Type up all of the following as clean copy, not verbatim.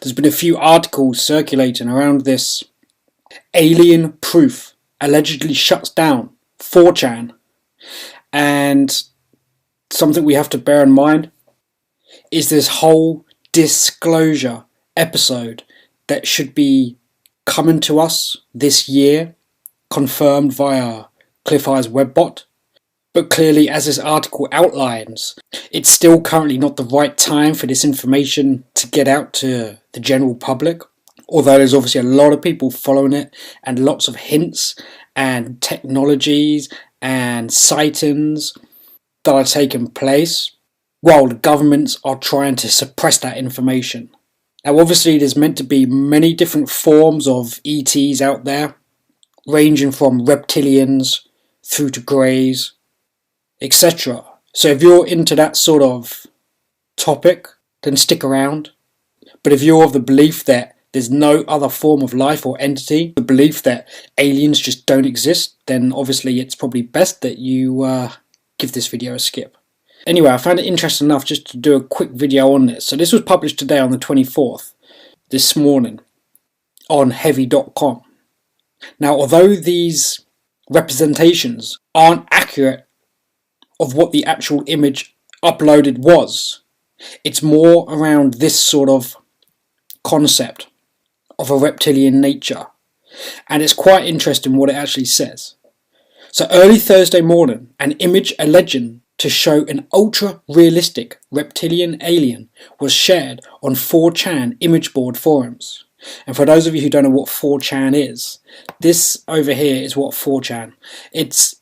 There's been a few articles circulating around this alien proof allegedly shuts down 4chan, and something we have to bear in mind is this whole disclosure episode that should be coming to us this year, confirmed via Cliff Eye's webbot. But clearly, as this article outlines, it's still currently not the right time for this information to get out to the general public, although there's obviously a lot of people following it and lots of hints and technologies and sightings that are taking place while the governments are trying to suppress that information. Now obviously there's meant to be many different forms of ETs out there, ranging from reptilians through to greys, etc. So if you're into that sort of topic, then stick around. But if you're of the belief that there's no other form of life or entity, the belief that aliens just don't exist, then obviously it's probably best that you give this video a skip. Anyway, I found it interesting enough just to do a quick video on this. So this was published today on the 24th, this morning, on heavy.com. Now, although these representations aren't accurate of what the actual image uploaded was, it's more around this sort of concept of a reptilian nature. And it's quite interesting what it actually says. So early Thursday morning, an image alleging to show an ultra-realistic reptilian alien was shared on 4chan image board forums. And for those of you who don't know what 4chan is, this over here is what 4chan. It's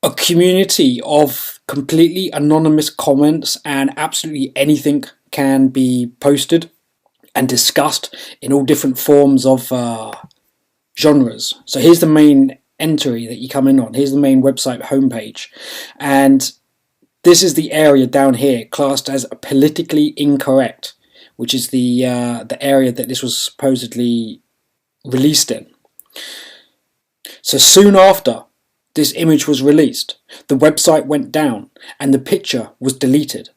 a community of completely anonymous comments, and absolutely anything can be posted and discussed in all different forms of genres. So here's the main entry that you come in on. Here's the main website homepage, and this is the area down here classed as politically incorrect, which is the area that this was supposedly released in. So soon after this image was released, the website went down and the picture was deleted.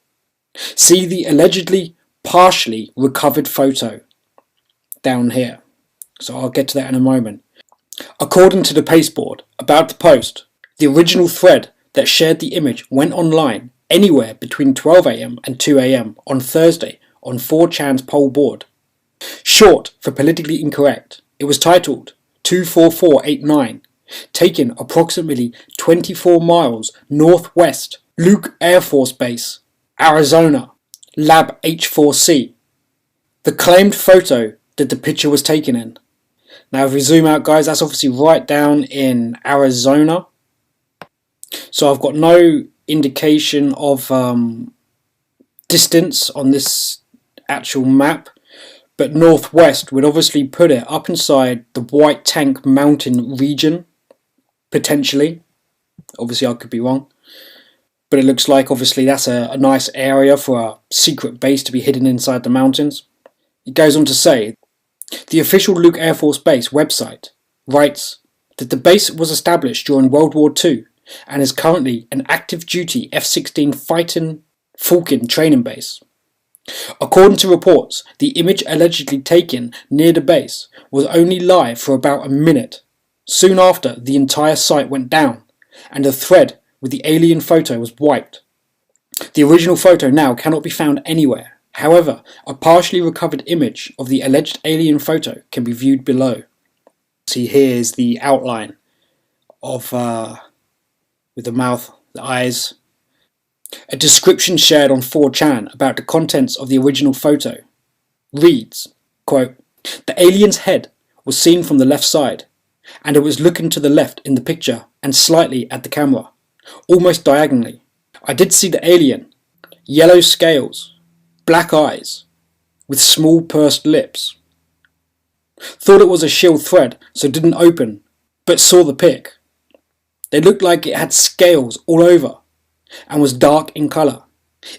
See the allegedly partially recovered photo down here. So I'll get to that in a moment. According to the pasteboard about the post, the original thread that shared the image went online anywhere between 12 AM and 2 AM on Thursday on 4chan's poll board. Short for politically incorrect, it was titled 24489, taken approximately 24 miles northwest Luke Air Force Base, Arizona, Lab H4C. The claimed photo that the picture was taken in. Now if we zoom out, guys, that's obviously right down in Arizona. So I've got no indication of distance on this actual map, but northwest would obviously put it up inside the White Tank Mountain region, potentially. Obviously I could be wrong, but it looks like obviously that's a nice area for a secret base to be hidden inside the mountains. It goes on to say, the official Luke Air Force Base website writes that the base was established during World War II and is currently an active duty F-16 fighting Falcon training base. According to reports, the image allegedly taken near the base was only live for about a minute. Soon after, the entire site went down and the thread with the alien photo was wiped. The original photo now cannot be found anywhere. However, a partially recovered image of the alleged alien photo can be viewed below. See, here's the outline of with the mouth, the eyes. A description shared on 4chan about the contents of the original photo reads, quote, the alien's head was seen from the left side, and it was looking to the left in the picture and slightly at the camera, almost diagonally. I did see the alien, yellow scales, black eyes, with small pursed lips. Thought it was a shield thread, so didn't open, but saw the pic. They looked like it had scales all over and was dark in colour.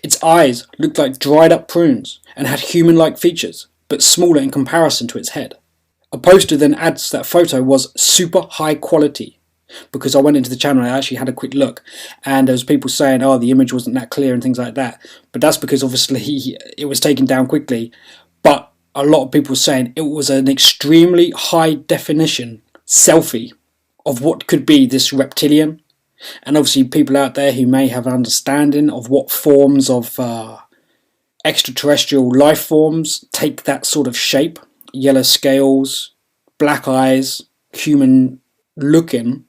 Its eyes looked like dried up prunes and had human-like features, but smaller in comparison to its head. A poster then adds that photo was super high quality, because I went into the channel and I actually had a quick look, and there was people saying, oh, the image wasn't that clear and things like that. But that's because obviously it was taken down quickly. But a lot of people saying it was an extremely high definition selfie of what could be this reptilian. And obviously people out there who may have an understanding of what forms of extraterrestrial life forms take that sort of shape, yellow scales, black eyes, human looking,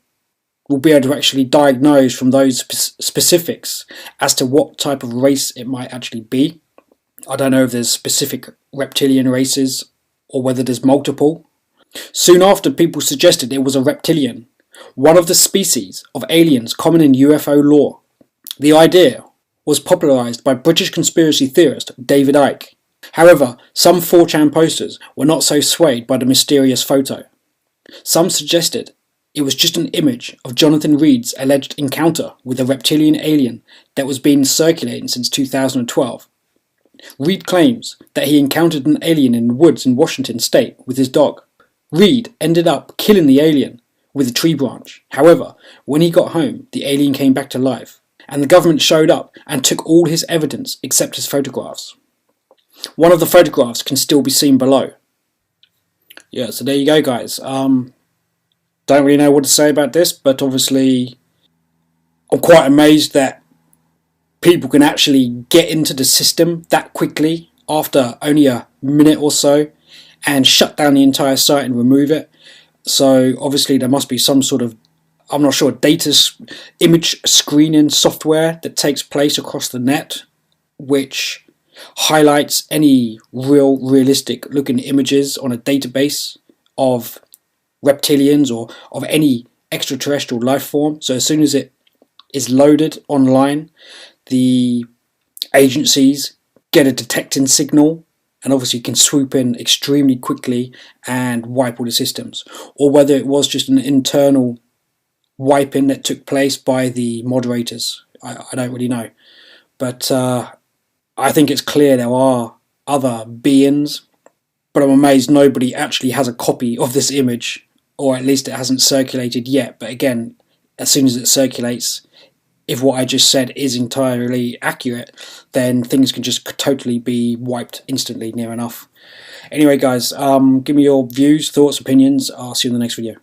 will be able to actually diagnose from those specifics as to what type of race it might actually be. I don't know if there's specific reptilian races or whether there's multiple. Soon after, people suggested it was a reptilian, one of the species of aliens common in UFO lore. The idea was popularised by British conspiracy theorist David Icke. However, some 4chan posters were not so swayed by the mysterious photo. Some suggested it was just an image of Jonathan Reed's alleged encounter with a reptilian alien that was being circulating since 2012. Reed claims that he encountered an alien in the woods in Washington state with his dog. Reed ended up killing the alien with a tree branch. However, when he got home, the alien came back to life, and the government showed up and took all his evidence except his photographs. One of the photographs can still be seen below. Yeah, so there you go, guys. Don't really know what to say about this, but obviously I'm quite amazed that people can actually get into the system that quickly after only a minute or so and shut down the entire site and remove it. So obviously there must be some sort of, I'm not sure, image screening software that takes place across the net, which highlights any realistic looking images on a database of reptilians or of any extraterrestrial life form. So as soon as it is loaded online, the agencies get a detecting signal and obviously can swoop in extremely quickly and wipe all the systems. Or whether it was just an internal wiping that took place by the moderators, I don't really know. But I think it's clear there are other beings, but I'm amazed nobody actually has a copy of this image, or at least it hasn't circulated yet. But again, as soon as it circulates, if what I just said is entirely accurate, then things can just totally be wiped instantly, near enough. Anyway, guys, give me your views, thoughts, opinions. I'll see you in the next video.